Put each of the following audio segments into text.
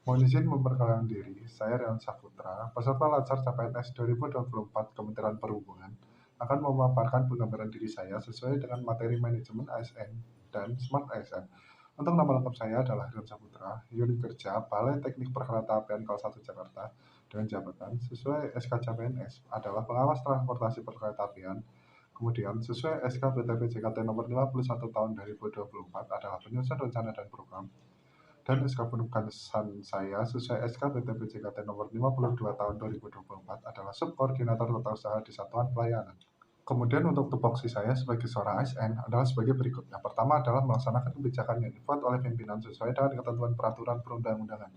Mohon izin memperkenalkan diri, saya Rian Saputra, peserta Latsar CPNS 2024 Kementerian Perhubungan, akan memaparkan penggambaran diri saya sesuai dengan materi manajemen ASN dan Smart ASN. Untuk nama lengkap saya adalah Rian Saputra, unit kerja Balai Teknik Perkeretaapian Kelas 1 Jakarta, dengan jabatan sesuai SK CPNS adalah pengawas transportasi perkeretaapian. Kemudian, sesuai SK BTP JKT nomor 51 tahun 2024 adalah penyusun rencana dan program. Dan SK penugasan saya sesuai SK BTP JKT nomor 52 tahun 2024 adalah subkoordinator tata usaha di satuan pelayanan. Kemudian untuk tupoksi saya sebagai seorang ASN adalah sebagai berikut. Yang pertama adalah melaksanakan kebijakan yang dibuat oleh pimpinan sesuai dengan ketentuan peraturan perundang-undangan.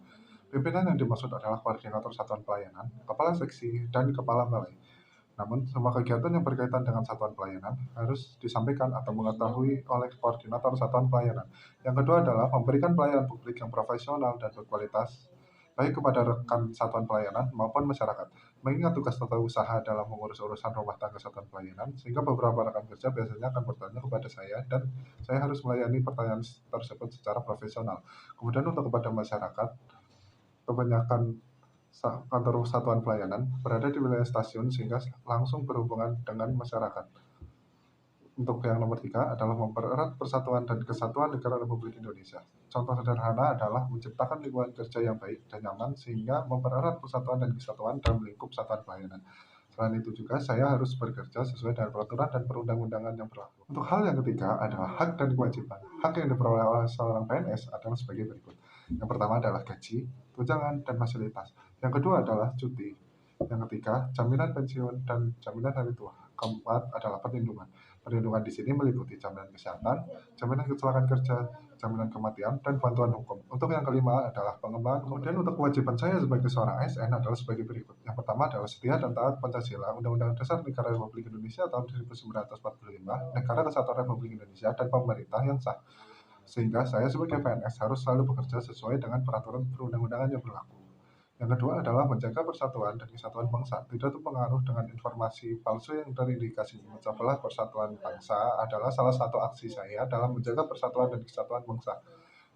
Pimpinan yang dimaksud adalah koordinator satuan pelayanan, kepala seksi, dan kepala balai. Namun, semua kegiatan yang berkaitan dengan satuan pelayanan harus disampaikan atau mengetahui oleh koordinator satuan pelayanan. Yang kedua adalah memberikan pelayanan publik yang profesional dan berkualitas, baik kepada rekan satuan pelayanan maupun masyarakat. Mengingat tugas tata usaha dalam mengurus urusan rumah tangga satuan pelayanan, sehingga beberapa rekan kerja biasanya akan bertanya kepada saya, dan saya harus melayani pertanyaan tersebut secara profesional. Kemudian untuk kepada masyarakat, kebanyakan kantor satuan pelayanan berada di wilayah stasiun sehingga langsung berhubungan dengan masyarakat. Untuk yang nomor 3 adalah mempererat persatuan dan kesatuan negara Republik Indonesia. Contoh sederhana adalah menciptakan lingkungan kerja yang baik dan nyaman sehingga mempererat persatuan dan kesatuan dalam lingkup satuan pelayanan. Selain itu juga saya harus bekerja sesuai dengan peraturan dan perundang-undangan yang berlaku. Untuk hal yang ketiga adalah hak dan kewajiban. Hak yang diperoleh oleh seorang PNS adalah sebagai berikut. Yang pertama adalah gaji, tunjangan, dan fasilitas. Yang kedua adalah cuti. Yang ketiga, jaminan pensiun dan jaminan hari tua. Keempat adalah perlindungan. Perlindungan di sini meliputi jaminan kesehatan, jaminan kecelakaan kerja, jaminan kematian, dan bantuan hukum. Untuk yang kelima adalah pengembangan. Kemudian untuk kewajiban saya sebagai seorang ASN adalah sebagai berikut. Yang pertama adalah setia dan taat Pancasila, Undang-Undang Dasar Negara Republik Indonesia tahun 1945, Negara Kesatuan Republik Indonesia, dan pemerintah yang sah. Sehingga saya sebagai PNS harus selalu bekerja sesuai dengan peraturan perundang-undangan yang berlaku. Yang kedua adalah menjaga persatuan dan kesatuan bangsa, tidak terpengaruh dengan informasi palsu yang terindikasi memecah belah persatuan bangsa adalah salah satu aksi saya dalam menjaga persatuan dan kesatuan bangsa.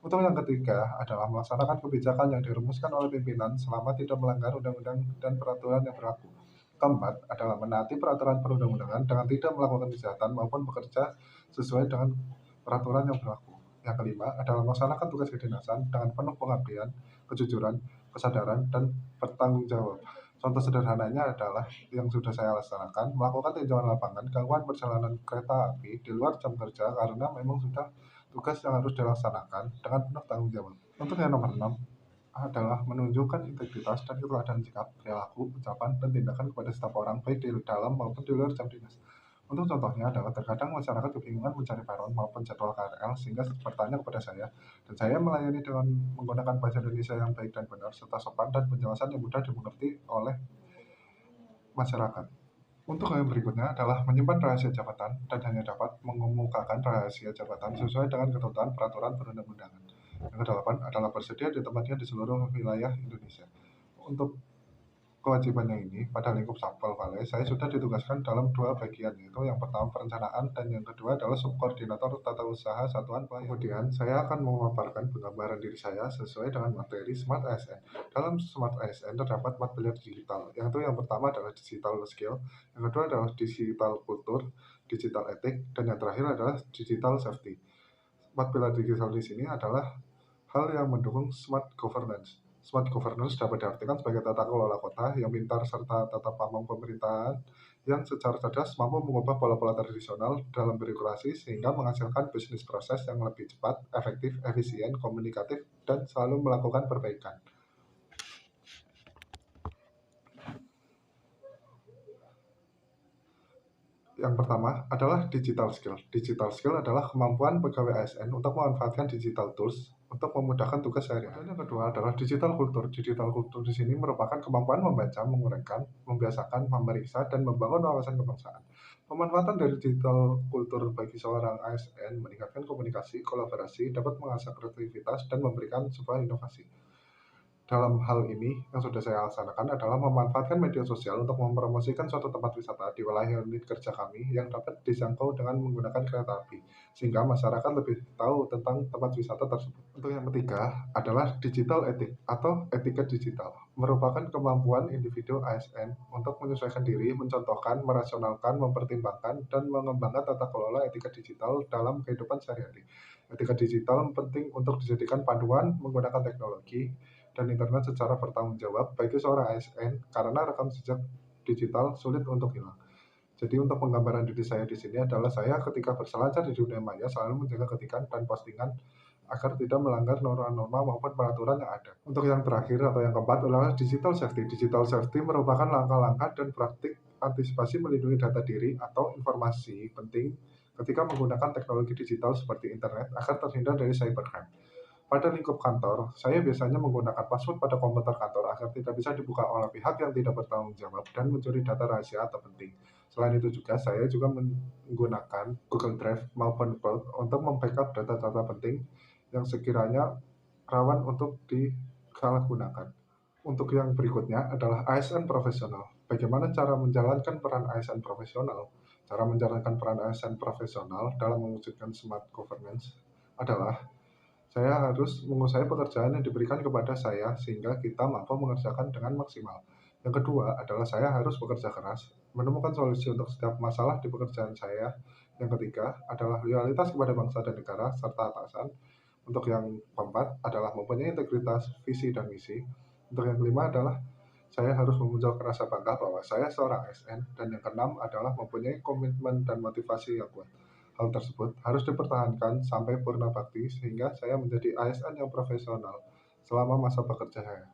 Untuk yang ketiga adalah melaksanakan kebijakan yang dirumuskan oleh pimpinan selama tidak melanggar undang-undang dan peraturan yang berlaku. Keempat adalah menaati peraturan perundang-undangan dengan tidak melakukan kejahatan maupun bekerja sesuai dengan peraturan yang berlaku. Yang kelima adalah melaksanakan tugas kedinasan dengan penuh pengabdian, kejujuran, kesadaran, dan bertanggung jawab. Contoh sederhananya adalah yang sudah saya laksanakan, melakukan tinjauan lapangan gangguan perjalanan kereta api di luar jam kerja karena memang sudah tugas yang harus dilaksanakan dengan penuh tanggung jawab. Untuk yang nomor 6 adalah menunjukkan integritas dan keteladanan sikap, perilaku, ucapan, dan tindakan kepada setiap orang baik di dalam maupun di luar jam dinas. Untuk contohnya adalah terkadang masyarakat kebingungan mencari peron maupun jadwal KRL sehingga bertanya kepada saya, dan saya melayani dengan menggunakan bahasa Indonesia yang baik dan benar serta sopan dan penjelasan yang mudah dimengerti oleh masyarakat. Untuk yang berikutnya adalah menyimpan rahasia jabatan dan hanya dapat mengemukakan rahasia jabatan sesuai dengan ketentuan peraturan perundang-undangan. Yang kedelapan adalah bersedia di tempatnya di seluruh wilayah Indonesia. Untuk kewajibannya ini, pada lingkup Satpol Balai, saya sudah ditugaskan dalam dua bagian, yaitu yang pertama perencanaan dan yang kedua adalah subkoordinator tata usaha satuan pelayanan. Kemudian, saya akan memaparkan penggambaran diri saya sesuai dengan materi Smart ASN. Dalam Smart ASN terdapat 4 pilar digital, yaitu yang pertama adalah digital skill, yang kedua adalah digital kultur, digital etik, dan yang terakhir adalah digital safety. 4 pilar digital di sini adalah hal yang mendukung smart governance. Smart governance dapat diartikan sebagai tata kelola kota yang pintar serta tata pamong pemerintahan yang secara cerdas mampu mengubah pola-pola tradisional dalam birokrasi sehingga menghasilkan bisnis proses yang lebih cepat, efektif, efisien, komunikatif, dan selalu melakukan perbaikan. Yang pertama adalah digital skill. Digital skill adalah kemampuan pegawai ASN untuk memanfaatkan digital tools untuk memudahkan tugas sehari-hari. Dan yang kedua adalah digital kultur. Digital kultur di sini merupakan kemampuan membaca, menguraikan, membiasakan, memeriksa, dan membangun wawasan kebangsaan. Pemanfaatan dari digital kultur bagi seorang ASN meningkatkan komunikasi, kolaborasi, dapat mengasah kreativitas, dan memberikan sebuah inovasi. Dalam hal ini, yang sudah saya laksanakan adalah memanfaatkan media sosial untuk mempromosikan suatu tempat wisata di wilayah unit kerja kami yang dapat dijangkau dengan menggunakan kereta api, sehingga masyarakat lebih tahu tentang tempat wisata tersebut. Untuk yang ketiga adalah digital etik atau etika digital, merupakan kemampuan individu ASN untuk menyesuaikan diri, mencontohkan, merasionalkan, mempertimbangkan, dan mengembangkan tata kelola etika digital dalam kehidupan sehari-hari. Etika digital penting untuk dijadikan panduan menggunakan teknologi dan internet secara bertanggung jawab bagi seorang ASN karena rekam jejak digital sulit untuk hilang. Jadi untuk penggambaran diri saya di sini adalah saya ketika berselancar di dunia maya selalu menjaga ketikan dan postingan agar tidak melanggar norma-norma maupun peraturan yang ada. Untuk yang terakhir atau yang keempat adalah digital safety. Digital safety merupakan langkah-langkah dan praktik antisipasi melindungi data diri atau informasi penting ketika menggunakan teknologi digital seperti internet agar terhindar dari cybercrime. Pada lingkup kantor, saya biasanya menggunakan password pada komputer kantor agar tidak bisa dibuka oleh pihak yang tidak bertanggung jawab dan mencuri data rahasia atau penting. Selain itu juga, saya juga menggunakan Google Drive maupun Cloud untuk membackup data-data penting yang sekiranya rawan untuk disalahgunakan. Untuk yang berikutnya adalah ASN profesional. Bagaimana cara menjalankan peran ASN profesional? Cara menjalankan peran ASN profesional dalam mewujudkan smart governance adalah saya harus menguasai pekerjaan yang diberikan kepada saya sehingga kita mampu mengerjakan dengan maksimal. Yang kedua adalah saya harus bekerja keras, menemukan solusi untuk setiap masalah di pekerjaan saya. Yang ketiga adalah loyalitas kepada bangsa dan negara serta atasan. Untuk yang keempat adalah mempunyai integritas, visi, dan misi. Untuk yang kelima adalah saya harus memunculkan rasa bangga bahwa saya seorang ASN. Dan yang keenam adalah mempunyai komitmen dan motivasi yang kuat. Hal tersebut harus dipertahankan sampai purna bakti sehingga saya menjadi ASN yang profesional selama masa bekerja saya.